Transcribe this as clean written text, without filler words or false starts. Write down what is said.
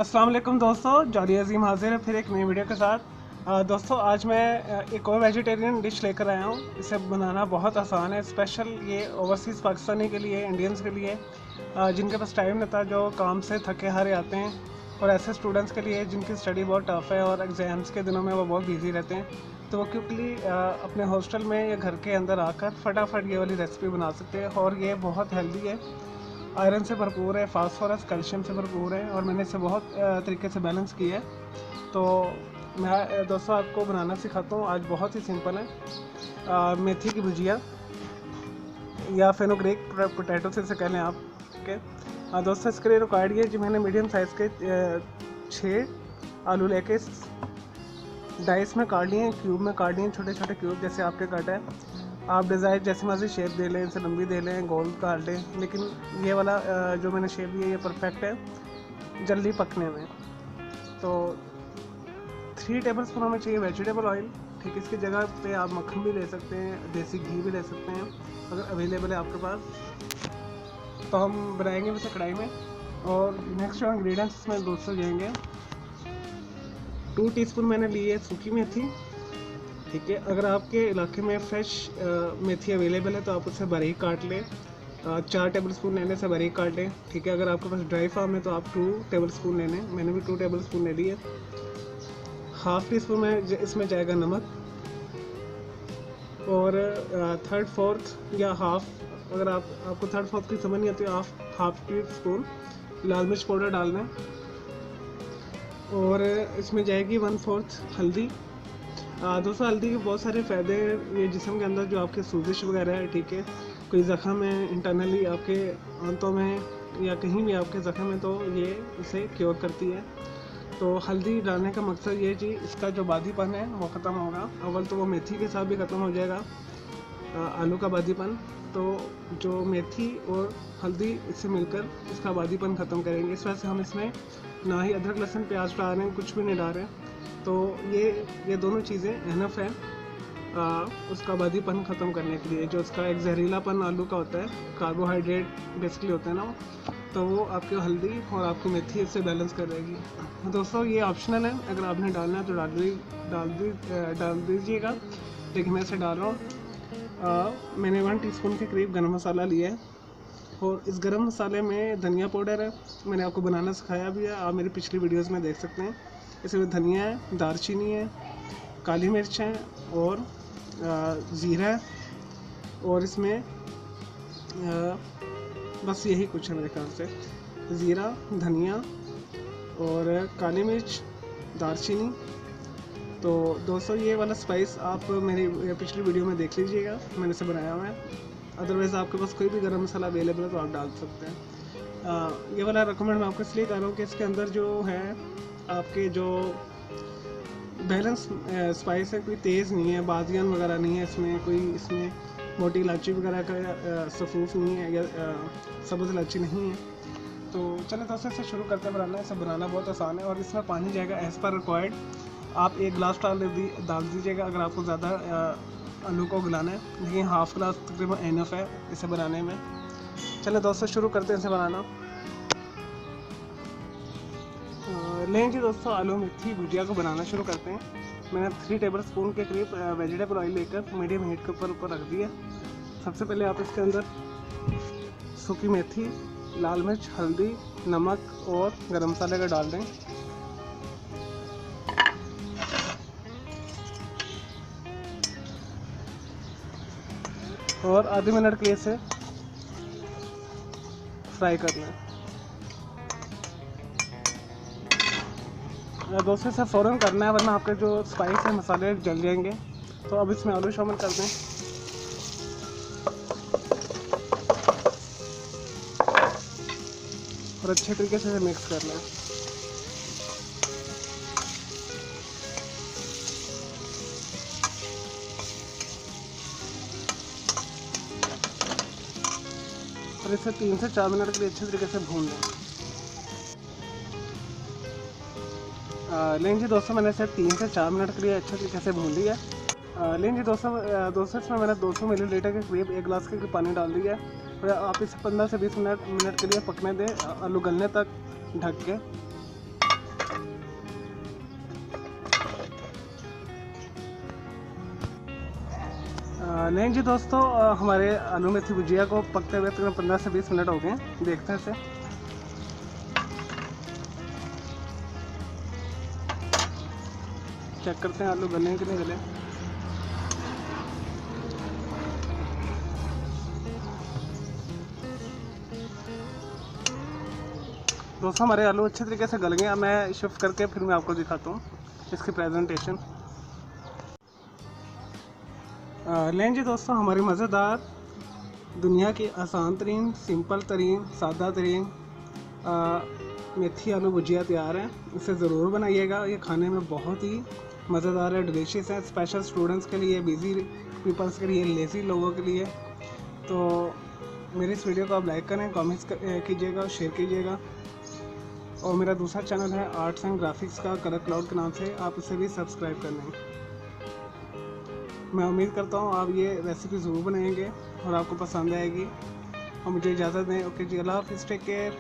अस्सलाम वालेकुम दोस्तों, जॉली अजीम हाजिर है फिर एक नई वीडियो के साथ। दोस्तों आज मैं एक और वेजिटेरियन डिश लेकर आया हूँ। इसे बनाना बहुत आसान है। स्पेशल ये ओवरसीज़ पाकिस्तानी के लिए, इंडियंस के लिए जिनके पास टाइम नहीं था, जो काम से थके हारे आते हैं, और ऐसे स्टूडेंट्स के लिए जिनकी स्टडी बहुत टफ है और एग्ज़ाम्स के दिनों में वो बहुत बिजी रहते हैं, तो वो क्विकली अपने हॉस्टल में या घर के अंदर आकर फटाफट ये वाली रेसिपी बना सकते हैं। और ये बहुत हेल्दी है, आयरन से भरपूर है, फास्फोरस कैल्शियम से भरपूर है, और मैंने इसे बहुत तरीके से बैलेंस किया है। तो मैं दोस्तों आपको बनाना सिखाता हूँ। आज बहुत ही सिंपल है। मेथी की भुजिया या फेनोग्रीक पोटैटो से कह लें आप के। दोस्तों इसके लिए रिक्वायर्ड ये, जो मैंने मीडियम साइज़ के 6 आलू लेके डाइस में काट लिए, क्यूब में काट लिए, छोटे छोटे क्यूब जैसे आपके काटा है। आप डिज़ाइन जैसे मर्जी शेप दे लें, इसे लंबी दे लें, गोल काट लें, लेकिन ये वाला जो मैंने शेप दिया ये परफेक्ट है जल्दी पकने में। तो 3 टेबल स्पून हमें चाहिए वेजिटेबल ऑयल। ठीक है, इसकी जगह पे आप मक्खन भी ले सकते हैं, देसी घी भी ले सकते हैं अगर अवेलेबल है आपके पास। तो हम बनाएंगे वैसे कढ़ाई में। और नेक्स्ट जो इंग्रेडिएंट्स इसमें दोस्तों जाएंगे, 2 टीस्पून मैंने ली है सूखी मेथी। ठीक है, अगर आपके इलाके में फ्रेश मेथी अवेलेबल है तो आप उसे बारीक काट लें। 4 टेबल स्पून लेने से बारीक काट लें। ठीक है, अगर आपके पास ड्राई फार्म है तो आप 2 टेबल स्पून ले लें। मैंने भी 2 टेबल स्पून ले लिए। हाफ़ टी स्पून में इसमें जाएगा नमक, और 3/4 या हाफ़, अगर आपको 3/4 की समझ नहीं आती तो आप हाफ़ टी स्पून लाल मिर्च पाउडर डाल दें। और इसमें जाएगी 1/4 हल्दी। दोस्तों हल्दी के बहुत सारे फ़ायदे हैं ये जिस्म के अंदर, जो आपके सूजिश वगैरह है, ठीक है, कोई ज़ख़म है इंटरनली आपके आंतों में या कहीं भी आपके ज़ख़म है, तो ये इसे क्योर करती है। तो हल्दी डालने का मकसद ये जी, इसका जो बादीपन है वो ख़त्म होगा। अव्वल तो वो मेथी के साथ भी ख़त्म हो जाएगा आलू का बादीपन। तो जो मेथी और हल्दी इससे मिलकर इसका बादीपन ख़त्म करेंगे। इस वजह से हम इसमें ना ही अदरक लहसुन प्याज डाल रहे हैं, कुछ भी नहीं डाल रहे हैं। तो ये दोनों चीज़ें इनफ है उसका बादीपन ख़त्म करने के लिए। जो उसका एक जहरीलापन आलू का होता है, कार्बोहाइड्रेट बेसिकली होता है ना, तो वो आपकी हल्दी और आपकी मेथी इससे बैलेंस कर देगी। दोस्तों ये ऑप्शनल है, अगर आपने डालना है तो डाल दीजिएगा, लेकिन मैं इसे डाल रहा हूँ। मैंने 1 टीस्पून के करीब गरम मसाला लिया है, और इस गरम मसाले में धनिया पाउडर है, मैंने आपको बनाना सिखाया भी है, आप मेरी पिछली वीडियोस में देख सकते हैं। इसमें धनिया है, दालचीनी है, काली मिर्च है, और ज़ीरा है, और इसमें बस यही कुछ है मेरे ख्याल से। ज़ीरा, धनिया और काली मिर्च, दालचीनी। तो दोस्तों ये वाला स्पाइस आप मेरी पिछली वीडियो में देख लीजिएगा, मैंने इसे बनाया हुआ है। अदरवाइज़ आपके पास कोई भी गरम मसाला अवेलेबल है तो आप डाल सकते हैं। ये वाला रिकमेंड मैं आपको इसलिए कर रहा हूँ कि इसके अंदर जो है आपके जो बैलेंस स्पाइस है, कोई तेज़ नहीं है, बादियान वगैरह नहीं है इसमें मोटी इलायची वगैरह का सफूफ नहीं है, या सब्ज़ इलायची नहीं है। तो चलिए दोस्तों इसे शुरू करते हैं बनाना। इसे बनाना बहुत आसान है, और इसमें पानी जाएगा एज़ पर रिक्वायर्ड। आप 1 गिलास डाल दीजिएगा अगर आपको ज़्यादा आलू को गलाना है, लेकिन हाफ़ गिलास तकरीबन इनफ है इसे बनाने में। चलिए दोस्तों शुरू करते हैं इसे बनाना। लें जी दोस्तों, आलू मेथी भुजिया को बनाना शुरू करते हैं। मैंने 3 टेबल स्पून के करीब वेजिटेबल ऑयल लेकर मीडियम हीट के ऊपर रख दिया। सबसे पहले आप इसके अंदर सूखी मेथी, लाल मिर्च, हल्दी, नमक और गरम मसाले का डाल दें। और आधे मिनट के लिए इसे फ्राई कर लें। दोस्तों इसे फ़ौरन करना है, वरना आपके जो स्पाइस है, मसाले जल जाएंगे। तो अब इसमें आलू शामिल कर दें, और अच्छे तरीके से इसे मिक्स कर लें। और इसे 3 से 4 मिनट के लिए अच्छे तरीके से भून लें। लें जी दोस्तों, मैंने इसे 3 से 4 मिनट के लिए अच्छे तरीके से भून लिया। लें जी दोस्तों इसमें मैंने 200 मिलीलीटर के करीब 1 गिलास के पानी डाल दिया है। और आप इसे 15 से 20 मिनट के लिए पकने दें, आलू गलने तक ढक के। नहीं जी दोस्तों, हमारे आलू मेथी भुजिया को पकते हुए तकरीबन 15 से 20 मिनट हो गए हैं। देखते हैं इसे। चेक करते हैं आलू गले हैं कि नहीं गले। दोस्तों हमारे आलू अच्छे तरीके से गल गए। अब मैं शिफ्ट करके फिर मैं आपको दिखाता हूँ इसकी प्रेजेंटेशन। लें जी दोस्तों, हमारी मज़ेदार, दुनिया की आसान तरीन, सिंपल तरीन, सादा तरीन मेथी आलू भुजिया तैयार है। इसे ज़रूर बनाइएगा। ये खाने में बहुत ही मज़ेदार है, डिलीशियस है। स्पेशल स्टूडेंट्स के लिए, बिजी पीपल्स के लिए, लेज़ी लोगों के लिए। तो मेरी इस वीडियो को आप लाइक करें, कमेंट्स कीजिएगा और शेयर कीजिएगा। और मेरा दूसरा चैनल है आर्ट्स एंड ग्राफिक्स का, कलर क्लाउड के नाम से, आप उसे भी सब्सक्राइब कर लें। मैं उम्मीद करता हूँ आप ये रेसिपी ज़रूर बनाएंगे और आपको पसंद आएगी। और मुझे इजाज़त दें। ओके जी, अल्लाह हाफ़िज़, टेक केयर।